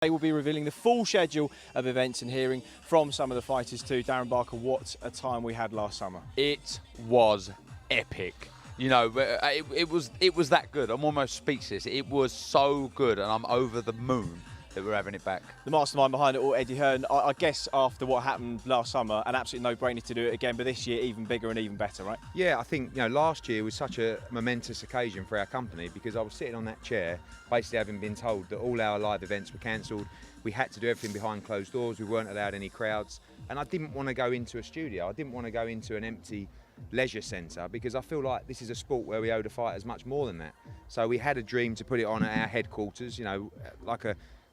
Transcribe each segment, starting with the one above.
They will be revealing the full schedule of events and hearing from some of the fighters too. Darren Barker, what a time we had last summer. It was epic. You know, it was that good. I'm almost speechless. It was so good, and I'm over the moon that we're having it back. The mastermind behind it all, Eddie Hearn, I guess after what happened last summer, an absolute no-brainer to do it again, but this year even bigger and even better, right? Yeah, I think, you know, last year was such a momentous occasion for our company because I was sitting on that chair, basically having been told that all our live events were cancelled. We had to do everything behind closed doors. We weren't allowed any crowds. And I didn't want to go into a studio. I didn't want to go into an empty leisure centre because I feel like this is a sport where we owe the fighters much more than that. So we had a dream to put it on at our headquarters, you know, like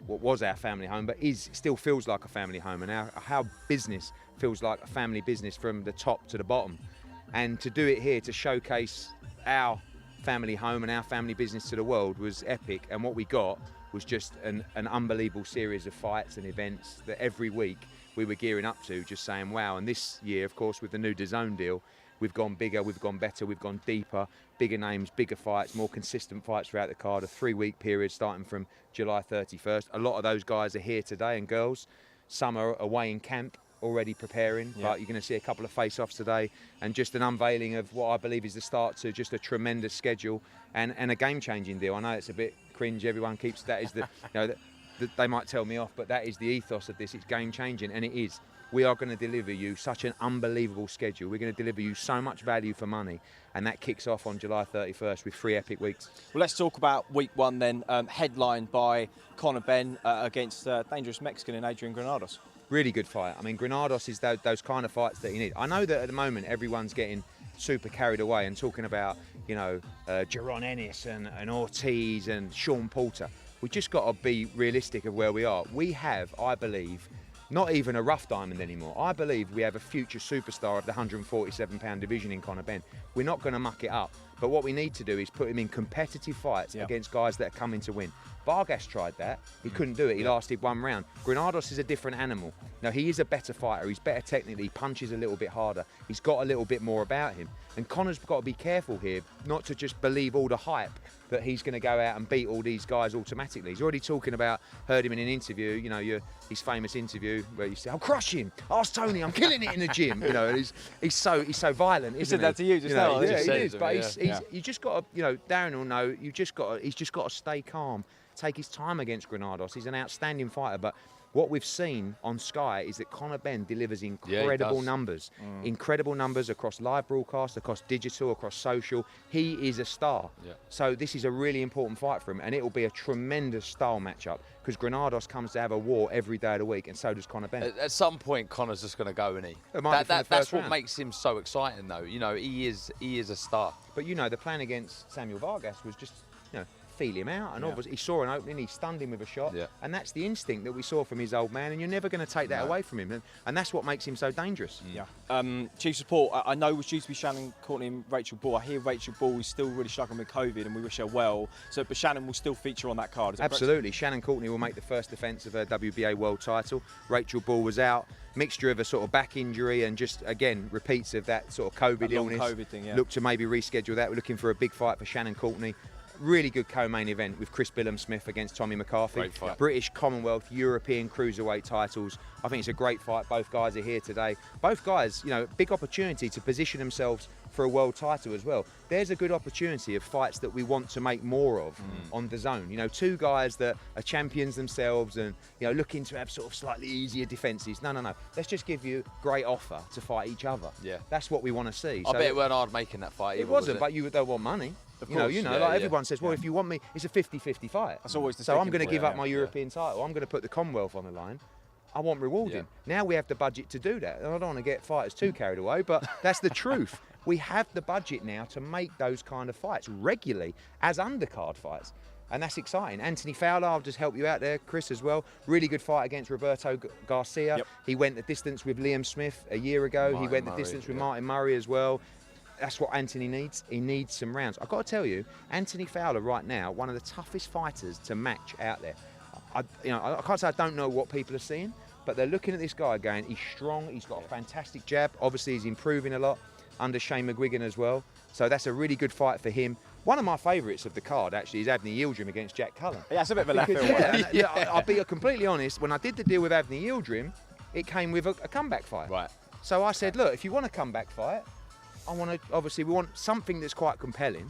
what was our family home, but still feels like a family home, and our business feels like a family business from the top to the bottom. And to do it here, to showcase our family home and our family business to the world was epic. And what we got was just an unbelievable series of fights and events that every week we were gearing up to, just saying wow. And this year, of course, with the new Dazn deal, we've gone bigger, we've gone better, we've gone deeper, bigger names, bigger fights, more consistent fights throughout the card, a 3-week period starting from July 31st. A lot of those guys are here today, and girls. Some are away in camp already preparing, but you're going to see a couple of face-offs today, and just an unveiling of what I believe is the start to just a tremendous schedule and a game-changing deal. I know it's a bit cringe, everyone keeps that is the, you know, they might tell me off, but that is the ethos of this. It's game-changing, and it is. We are going to deliver you such an unbelievable schedule. We're going to deliver you so much value for money, and that kicks off on July 31st with 3 epic weeks. Well, let's talk about week one then, headlined by Conor Benn against dangerous Mexican in Adrian Granados. Really good fight. I mean, Granados is those kind of fights that you need. I know that at the moment everyone's getting super carried away and talking about, you know, Jaron Ennis and Ortiz and Sean Porter. We just got to be realistic of where we are. We have, I believe, not even a rough diamond anymore. I believe we have a future superstar of the 147-pound division in Conor Benn. We're not going to muck it up, but what we need to do is put him in competitive fights against guys that are coming to win. Vargas tried that. He couldn't do it. He lasted 1 round. Granados is a different animal. Now, he is a better fighter. He's better technically. He punches a little bit harder. He's got a little bit more about him. And Conor's got to be careful here not to just believe all the hype that he's going to go out and beat all these guys automatically. He's already talking about, heard him in an interview, you know, his famous interview where you say, "I'll crush him. Ask Tony, I'm killing it in the gym." You know, he's so violent, isn't he? He said that to you just now. Yeah, he is. But you just got to, you know, Darren will know, he's just got to stay calm, take his time against Granados. He's an outstanding fighter, but what we've seen on Sky is that Conor Benn delivers incredible numbers. Incredible numbers across live broadcast, across digital, across social. He is a star. So this is a really important fight for him, and it will be a tremendous style matchup because Granados comes to have a war every day of the week, and so does Conor Benn. At some point, Conor's just going to go, isn't he? That's what makes him so exciting, though. You know, he is a star. But you know, the plan against Samuel Vargas was just, you know, feel him out, and obviously he saw an opening, he stunned him with a shot, and that's the instinct that we saw from his old man, and you're never going to take that away from him, and that's what makes him so dangerous. Chief Support, I know it was due to be Shannon Courtney and Rachel Ball. I hear Rachel Ball is still really struggling with COVID, and we wish her well, but Shannon will still feature on that card. Is that absolutely correct? Shannon Courtney will make the first defence of her WBA world title. Rachel Ball was out, mixture of a sort of back injury and just, again, repeats of that sort of COVID illness. COVID thing, Look to maybe reschedule that. We're looking for a big fight for Shannon Courtney. Really good co-main event with Chris Billam-Smith against Tommy McCarthy. Great fight. British, Commonwealth, European cruiserweight titles. I think it's a great fight. Both guys are here today. Both guys, you know, big opportunity to position themselves for a world title as well. There's a good opportunity of fights that we want to make more of on Dazn. You know, 2 guys that are champions themselves and, you know, looking to have sort of slightly easier defences. No. Let's just give you a great offer to fight each other. Yeah. That's what we want to see. I bet it weren't hard making that fight. It wasn't, but they'll want money. Of course. Everyone says, well, if you want me, it's a 50-50 fight. That's always the So I'm going to give up my European title. I'm going to put the Commonwealth on the line. I want rewarding. Now we have the budget to do that. And I don't want to get fighters too carried away, but that's the truth. We have the budget now to make those kind of fights regularly as undercard fights. And that's exciting. Anthony Fowler, I'll just help you out there, Chris, as well. Really good fight against Roberto Garcia. He went the distance with Liam Smith a year ago. He went the distance with Martin Murray as well. That's what Anthony needs. He needs some rounds. I've got to tell you, Anthony Fowler right now, one of the toughest fighters to match out there. I can't say I don't know what people are seeing, but they're looking at this guy going, he's strong, he's got a fantastic jab. Obviously, he's improving a lot under Shane McGuigan as well. So that's a really good fight for him. One of my favourites of the card actually is Avni Yildirim against Jack Cullen. Yeah, it's a bit of a left field one. I'll be completely honest. When I did the deal with Avni Yildirim, it came with a comeback fight. Right. So I said, look, if you want a comeback fight, we want something that's quite compelling.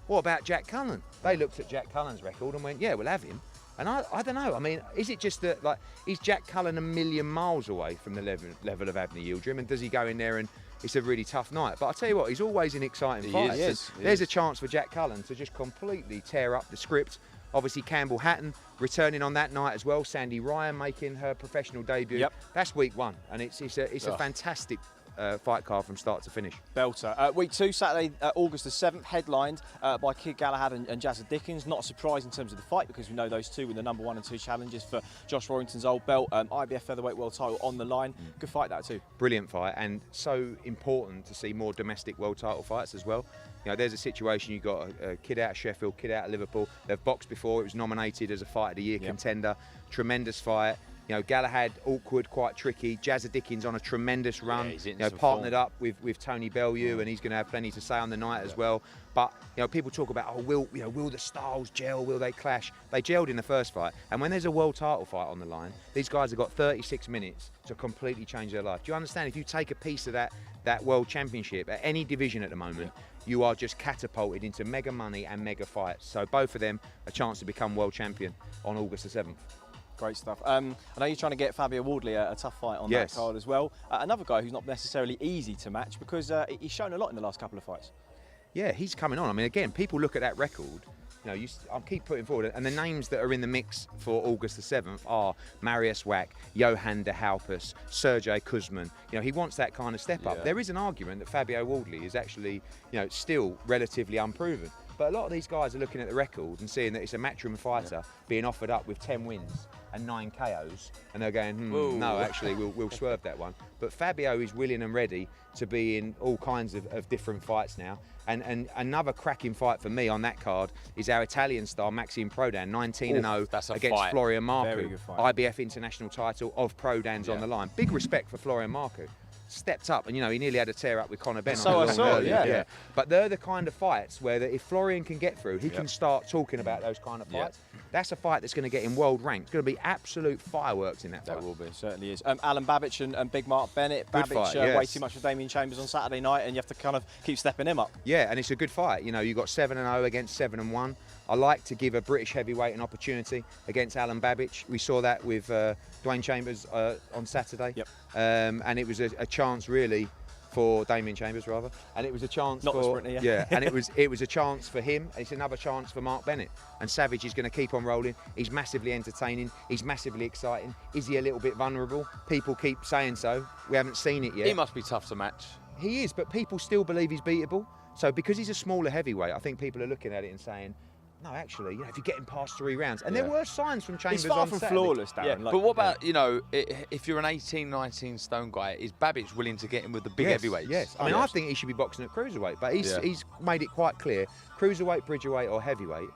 What about Jack Cullen? They looked at Jack Cullen's record and went, yeah, we'll have him. And I don't know. I mean, is it just that, like, is Jack Cullen a million miles away from the level of Avni Yildirim? And does he go in there and it's a really tough night? But I'll tell you what, he's always in exciting fights. He is. There's a chance for Jack Cullen to just completely tear up the script. Obviously, Campbell Hatton returning on that night as well. Sandy Ryan making her professional debut. Yep. That's week 1, and it's a fantastic fight card from start to finish. Belter. Week 2, Saturday, August the 7th, headlined by Kid Galahad and Dazn Dickens. Not a surprise in terms of the fight because we know those two were the number 1 and 2 challenges for Josh Warrington's old belt. IBF featherweight world title on the line. Good fight that too. Brilliant fight, and so important to see more domestic world title fights as well. You know, there's a situation, you've got a kid out of Sheffield, kid out of Liverpool. They've boxed before, it was nominated as a Fight of the Year contender. Tremendous fight. You know, Galahad, awkward, quite tricky. Dazn Dickens on a tremendous run. He's in some partnered form. up with Tony Bellew, and he's going to have plenty to say on the night as well. But you know, people talk about, will the styles gel? Will they clash? They gelled in the first fight, and when there's a world title fight on the line, these guys have got 36 minutes to completely change their life. Do you understand? If you take a piece of that world championship at any division at the moment, you are just catapulted into mega money and mega fights. So both of them a chance to become world champion on August the 7th. Great stuff. I know you're trying to get Fabio Wardley a tough fight on that card as well. Another guy who's not necessarily easy to match because he's shown a lot in the last couple of fights. Yeah, he's coming on. I mean, again, people look at that record. You know, I keep putting forward, and the names that are in the mix for August the 7th are Marius Wack, Johan de Halpus, Sergey Kuzman. You know, he wants that kind of step up. There is an argument that Fabio Wardley is actually, you know, still relatively unproven. But a lot of these guys are looking at the record and seeing that it's a matchroom fighter being offered up with 10 wins and 9 KOs, and they're going, no, actually, we'll swerve that one. But Fabio is willing and ready to be in all kinds of different fights now. And another cracking fight for me on that card is our Italian star, Maxime Prodan, 19-0 against Florian Marcu. IBF international title of Prodan's on the line. Big respect for Florian Marcu. Stepped up, and you know, he nearly had a tear up with Conor Benn. So I saw, yeah. But they're the kind of fights where if Florian can get through, he can start talking about those kind of fights. That's a fight that's going to get him world ranked. It's going to be absolute fireworks in that fight. That will be. Certainly is. Alan Babbage and Big Mark Bennett. Babbage way too much for Damien Chambers on Saturday night, and you have to kind of keep stepping him up. Yeah, and it's a good fight. You know, you've got 7-0 against 7-1. I like to give a British heavyweight an opportunity against Alan Babbage. We saw that with Dwayne Chambers on Saturday. And it was a chance really for Damien Chambers rather, and it was a chance the sprinter, and it was a chance for him. It's another chance for Mark Bennett, and Savage is going to keep on rolling. He's massively entertaining, he's massively exciting. Is he a little bit vulnerable? People keep saying so. We haven't seen it yet. He must be tough to match. He is, but people still believe he's beatable. So because he's a smaller heavyweight, I think people are looking at it and saying, no, actually, you know, if you're getting past 3 rounds, and there were signs from Chambers he's far on from Saturday. flawless, Darren. Yeah, but what about, you know, if you're an 18, 19 stone guy, is Babbage willing to get in with the big heavyweights? Yes, I mean, I think he should be boxing at cruiserweight, but he's made it quite clear, cruiserweight, bridgerweight or heavyweight,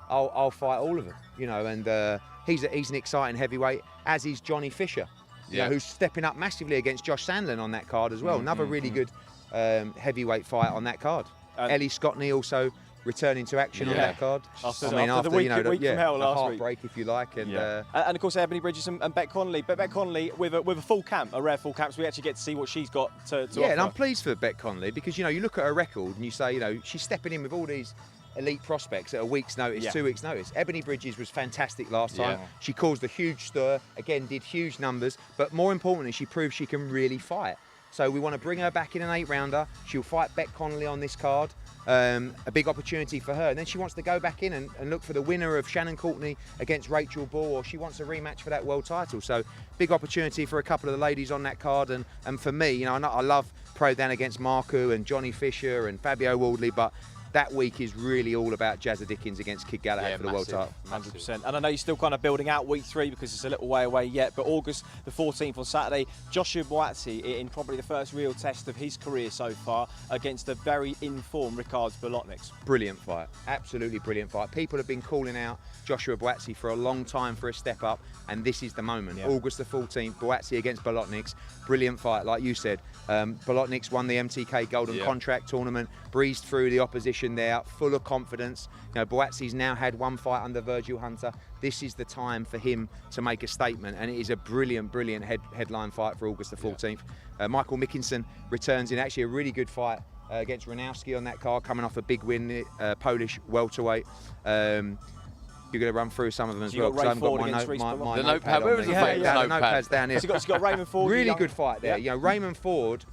I'll fight all of them, you know, and he's an exciting heavyweight, as is Johnny Fisher, you know, who's stepping up massively against Josh Sandlin on that card as well. Another really good heavyweight fight on that card. Ellie Scotney also returning to action on that card. After the week from hell last heartbreak, if you like, and of course Ebony Bridges and Beck Connolly. But Beck Connolly with a full camp, a rare full camp, so we actually get to see what she's got to offer. And I'm pleased for Beck Connolly because you know you look at her record and you say, you know, she's stepping in with all these elite prospects at a week's notice, 2 weeks' notice. Ebony Bridges was fantastic last time. She caused a huge stir, again did huge numbers, but more importantly, she proved she can really fight. So we want to bring her back in an 8-rounder. She'll fight Beck Connolly on this card. A big opportunity for her. And then she wants to go back in and look for the winner of Shannon Courtney against Rachel Ball, or she wants a rematch for that world title. So big opportunity for a couple of the ladies on that card. And for me, you know, I love Prodan against Marcu and Johnny Fisher and Fabio Wardley, but that week is really all about Dazn Dickens against Kid Galahad for the world title. 100%. And I know you're still kind of building out week 3 because it's a little way away yet, but August the 14th on Saturday, Joshua Buatsi in probably the first real test of his career so far against the very in-form Ricards Bolotniks. Brilliant fight. Absolutely brilliant fight. People have been calling out Joshua Buatsi for a long time for a step up, and this is the moment. August the 14th, Buatsi against Bolotniks. Brilliant fight, like you said. Bolotniks won the MTK Golden Contract Tournament, breezed through the opposition. position there, full of confidence. You know, Boatsi's now had one fight under Virgil Hunter. This is the time for him to make a statement, and it is a brilliant, brilliant headline fight for August the 14th. Michael Mickinson returns in actually a really good fight against Ranowski on that card, coming off a big win, Polish welterweight. You're going to run through some of them as well. Ray Ford against my the notepad. Where was the notepad's down here. So you've got Raymond Ford. Really good fight there. You know, Raymond Ford,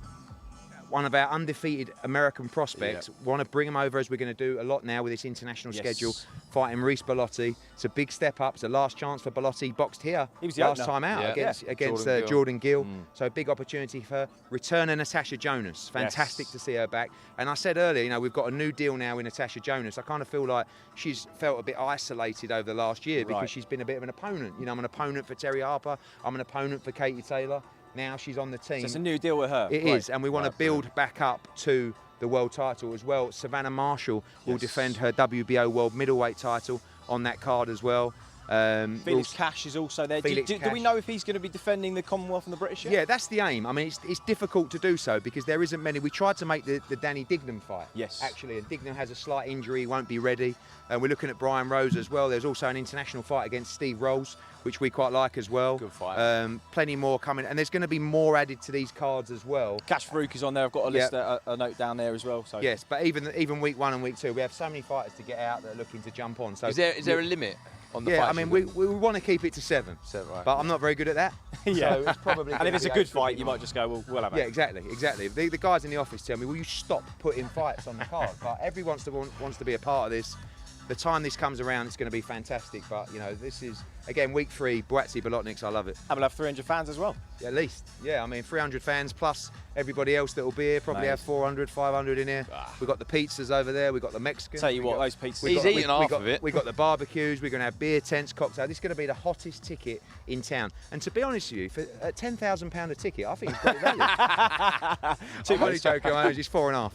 one of our undefeated American prospects. Want to bring him over, as we're going to do a lot now with this international schedule, fighting Reece Bellotti. It's a big step up. It's a last chance for Bellotti. Boxed here he was the last opener. time out against Jordan Gill. So a big opportunity for her. Returning Natasha Jonas. Fantastic to see her back. And I said earlier, you know, we've got a new deal now with Natasha Jonas. I kind of feel like she's felt a bit isolated over the last year because she's been a bit of an opponent. You know, I'm an opponent for Terry Harper. I'm an opponent for Katie Taylor. Now she's on the team. So it's a new deal with her. It is, and we want to build back up to the world title as well. Savannah Marshall will defend her WBO world middleweight title on that card as well. Felix Cash is also there. Do we know if he's going to be defending the Commonwealth and the British yet? Yeah, that's the aim. I mean, it's difficult to do so because there isn't many. We tried to make the Danny Dignam fight. Yes. Actually, and Dignam has a slight injury, won't be ready. And we're looking at Brian Rose as well. There's also an international fight against Steve Rolls, which we quite like as well. Good fight. Plenty more coming, and there's going to be more added to these cards as well. Cash Farouk is on there. I've got a list, a note down there as well. So yes, but even week 1 and week 2, we have so many fighters to get out that are looking to jump on. So is there a limit on the fight? Yeah, I mean, we want to keep it to 7. Right. But I'm not very good at that. So it's probably. And if it's a good fight, you might just go, well, we'll have it. Yeah, exactly. The guys in the office tell me, will you stop putting fights on the card? But everyone wants to be a part of this. The time this comes around, it's going to be fantastic. But, you know, this is, again, week 3, Boatsi, Bolotniks, I love it. And we'll have 300 fans as well. Yeah, at least. Yeah, I mean, 300 fans plus everybody else that will be here. Probably have 400, 500 in here. We've got the pizzas over there. We've got the Mexicans. Tell you what, those pizzas. He's eating half of it. We've got the barbecues. We're going to have beer tents, cocktails. This is going to be the hottest ticket in town. And to be honest with you, for a £10,000 a ticket, I think it's great value. I'm only joking. It's just 4.5.